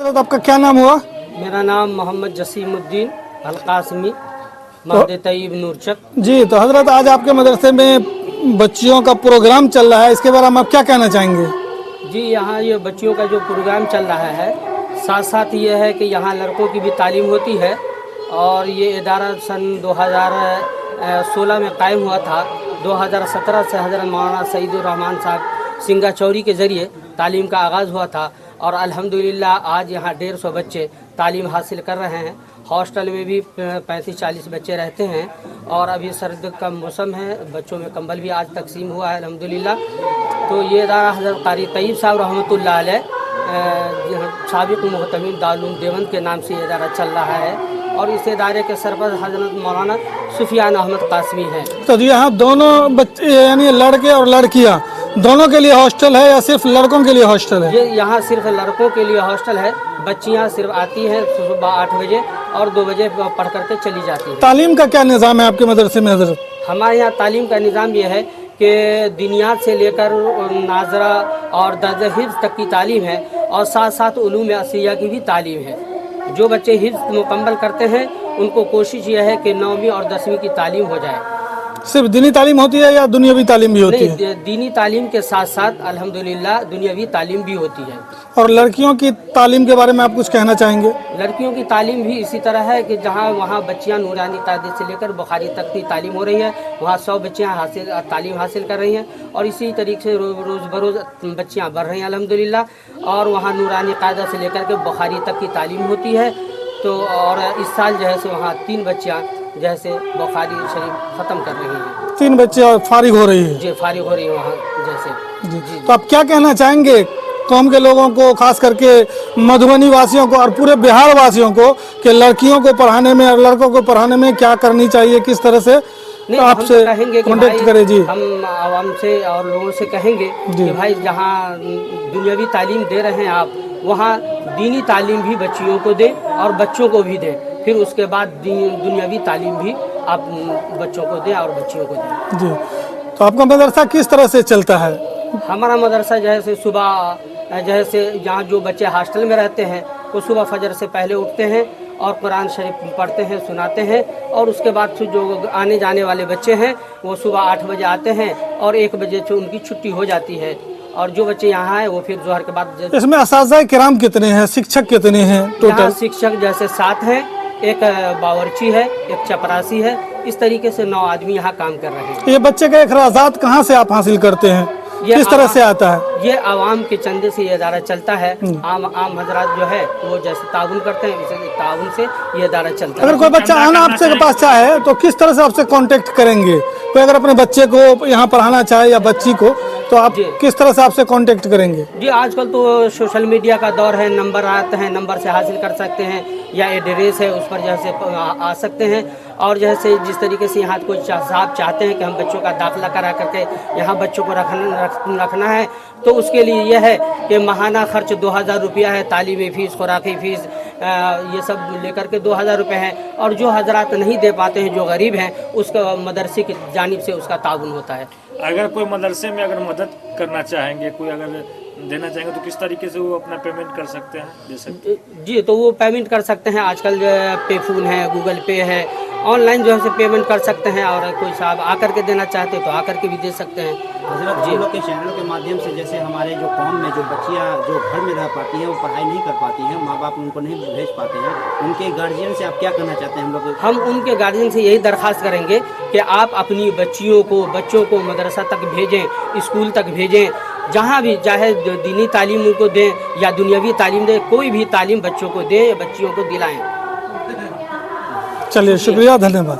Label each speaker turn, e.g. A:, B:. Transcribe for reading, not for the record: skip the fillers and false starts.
A: हजरत आपका क्या नाम हुआ?
B: मेरा नाम मोहम्मद जसीमुद्दीन अलकासमी महद तैयब नूरचक।
A: जी, तो हजरत आज आपके मदरसे में बच्चियों का प्रोग्राम चल रहा है, इसके बारे में आप क्या कहना चाहेंगे?
B: जी, यहाँ ये बच्चियों का जो प्रोग्राम चल रहा है, साथ साथ ये है कि यहाँ लड़कों की भी तालीम होती है। और ये इदारा सन 2016 में कायम हुआ था। 2017 से हज़रत मौलाना सईदुर रहमान साहब सिंगा चौरी के ज़रिए तालीम का आगाज़ हुआ था। और अल्हम्दुलिल्लाह आज यहाँ 150 बच्चे तालीम हासिल कर रहे हैं। हॉस्टल में भी 35-40 बच्चे रहते हैं। और अभी सर्द का मौसम है, बच्चों में कंबल भी आज तकसीम हुआ है अल्हम्दुलिल्लाह। तो ये इदारा हज़रत कारी तैयब साहब रहमतुल्लाह अलैह साबिक़ मुहतमिम दारुल उलूम देवबंद के नाम से ये इदारा चल रहा है। और इस इदारे के सरपरस्त हज़रत मौलाना सुफियान अहमद कासमी हैं।
A: तो यहाँ दोनों बच्चे यानी लड़के और लड़कियाँ दोनों के लिए हॉस्टल है या सिर्फ लड़कों के लिए हॉस्टल है?
B: ये यहाँ सिर्फ लड़कों के लिए हॉस्टल है। बच्चियाँ सिर्फ आती हैं सुबह 8 बजे और 2 बजे पढ़ करके चली जाती हैं।
A: तालीम का क्या निज़ाम है आपके मदरसे में हजरत?
B: हमारे यहाँ तालीम का निज़ाम ये है कि दिनियात से लेकर नाजरा और दर्ज हिफ्ज़ तक की तालीम है। और साथ साथ उलूम असिया की भी तालीम है। जो बच्चे हिफ्ज़ मुकम्मल करते हैं उनको कोशिश ये है कि 9वीं और 10वीं की तालीम हो जाए।
A: सिर्फ दीनी तालीम होती है या दुनियावी तालीम भी होती है?
B: नहीं, दीनी तालीम के साथ साथ अल्हम्दुलिल्लाह दुनियावी तालीम भी होती है।
A: और लड़कियों की तालीम के बारे में आप कुछ कहना चाहेंगे?
B: लड़कियों की तालीम भी इसी तरह है कि जहाँ वहाँ बच्चियाँ नूरानी तादीद से लेकर बुखारी तक की तालीम हो रही है। वहाँ 100 बच्चियाँ तालीम हासिल कर रही हैं। और इसी तरीके से रोज़ बरोज़ बच्चियाँ बढ़ रही हैं अल्हम्दुलिल्लाह। और वहाँ नूरानी कायदा से लेकर के बुखारी तक की तालीम होती है। तो और इस साल जो है सो वहाँ 3 बच्चियाँ जैसे बुखारी शरीफ ख़त्म कर रही हैं।
A: 3 बच्चे और फारिग हो रही है?
B: जी, फारिग हो रही है वहाँ जैसे।
A: जी। तो आप क्या कहना चाहेंगे कौम के लोगों को, खास करके मधुबनी वासियों को और पूरे बिहार वासियों को, कि लड़कियों को पढ़ाने में और लड़कों को पढ़ाने में क्या करनी चाहिए, किस तरह से आपसे कॉन्टेक्ट करें? जी,
B: हम आवाम से और लोगों से कहेंगे कि भाई जहाँ दुनियावी तालीम दे रहे हैं आप, वहाँ दीनी तालीम भी बच्चियों को दें और बच्चों को भी दें। फिर उसके बाद दुनियावी तालीम भी आप बच्चों को दें और बच्चियों को दें।
A: जी। तो आपका मदरसा किस तरह से चलता है?
B: हमारा मदरसा जैसे सुबह जैसे यहाँ जो बच्चे हॉस्टल में रहते हैं वो सुबह फजर से पहले उठते हैं और कुरान शरीफ पढ़ते हैं, सुनाते हैं। और उसके बाद फिर जो आने जाने वाले बच्चे हैं वो सुबह 8 बजे आते हैं और 1 बजे से उनकी छुट्टी हो जाती है। और जो बच्चे यहाँ हैं वो फिर जोहर के बाद।
A: इसमें असातिज़ा किराम कितने हैं, शिक्षक कितने हैं टोटल?
B: शिक्षक जैसे 7 हैं, एक बावर्ची है, एक चपरासी है। इस तरीके से 9 आदमी यहाँ काम कर रहे हैं।
A: ये बच्चे का अखराजात कहाँ से आप हासिल करते हैं, किस तरह से आता है?
B: ये आवाम के चंदे से ये इदारा चलता है। आम हजरात जो है वो जैसे ताउन करते हैं, इसे ताउन से ये इदारा चलता है।
A: अगर कोई बच्चा आना आपसे के पास चाहे तो किस तरह से आपसे कांटेक्ट करेंगे? कोई अगर अपने बच्चे को यहाँ पढ़ाना चाहे या बच्ची को, तो आप किस तरह से आपसे कांटेक्ट करेंगे?
B: जी, आजकल तो सोशल मीडिया का दौर है, नंबर आते हैं, नंबर से हासिल कर सकते हैं, या एड्रेस है उस पर जैसे आ सकते हैं। और जैसे जिस तरीके से यहाँ कोई साहब चाहते हैं कि हम बच्चों का दाखिला करा करके यहाँ बच्चों को रखना है, तो उसके लिए यह है कि माहाना खर्च 2000 रुपया है। तालीमी फ़ीस, खुराकी फ़ीस, ये सब लेकर के 2000 रुपये हैं। और जो हजरात नहीं दे पाते हैं, जो गरीब हैं, उसका मदरसे की जानिब से उसका ताउन होता है।
C: अगर कोई मदरसे में अगर मदद करना चाहेंगे, कोई अगर देना चाहेंगे, तो किस तरीके से वो अपना पेमेंट कर सकते हैं, दे सकते हैं?
B: जी, तो वो पेमेंट कर सकते हैं। आजकल पे फ़ोन है, गूगल पे है, ऑनलाइन जो है से पेमेंट कर सकते हैं। और कोई साहब आकर के देना चाहते तो आकर के भी दे सकते हैं।
D: हज़रत जी लोग के चैनलों के माध्यम से जैसे हमारे जो कौम में जो बच्चियाँ जो घर में रह पाती हैं, वो पढ़ाई नहीं कर पाती हैं, माँ बाप उनको नहीं भेज पाते हैं, उनके गार्जियन से आप क्या कहना चाहते हैं?
B: हम उनके गार्जियन से यही दरख्वास्त करेंगे कि आप अपनी बच्चों को मदरसा तक भेजें, स्कूल तक भेजें। जहाँ भी चाहे दीनी तालीम उनको दें या दुनियावी तालीम दें, कोई भी तालीम बच्चों को दें, बच्चियों को दिलाएं।
A: चलिए, शुक्रिया, धन्यवाद।